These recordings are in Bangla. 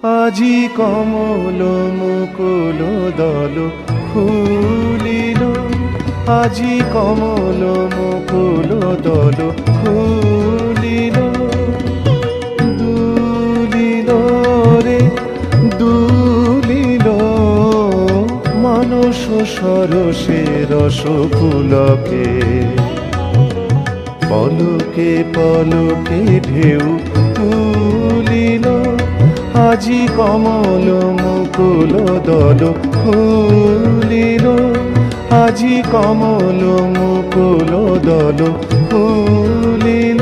আজি কমল মুকুল দল খুলিল, আজি কমল মুকুল দল খুলিল। দুলিল রে দুলিল মানস সরসে রস পুলকে, পলকে পলকে ঢেউ তুলিল। আজি কমল মুকুল দল খুলিল, আজি কমল মুকুল দল খুলিল।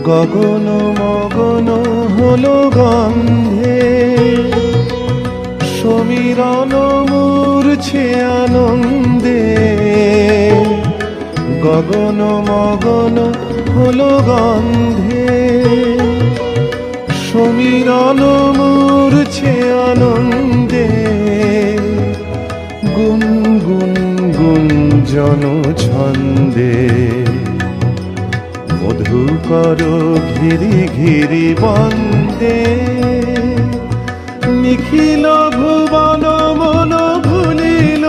গগন মগন হলো গন্ধে, সমীরণ মূর্ছে আনন্দে। গগন মগন হলো গন্ধে, সমীরণ মূর্ছে আনন্দে। গুন গুন গুঞ্জন ছন্দে, মধুকর ঘিরি ঘিরি বন্দে। নিখিল ভুবন মন ভুলিল,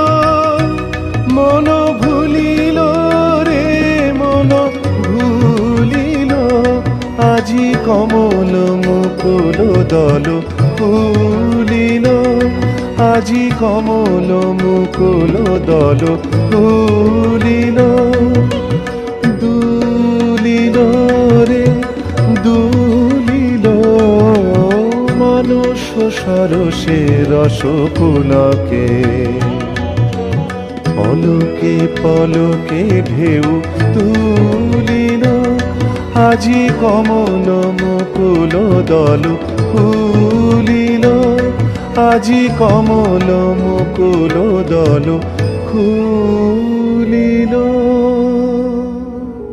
মন ভুলিল রে মন ভুলিল। আজি কমল মুকুল দল খুলিল, আজি কমল মুকুল দল খুলিল। দুলিল রে দুলিল মানস সরসে রস পুলকে, পলকে পলকে ঢেউ তুলিল। আজি কমল মুকুল দল খুলিল, আজি কমল মুকুল দল খুলিল।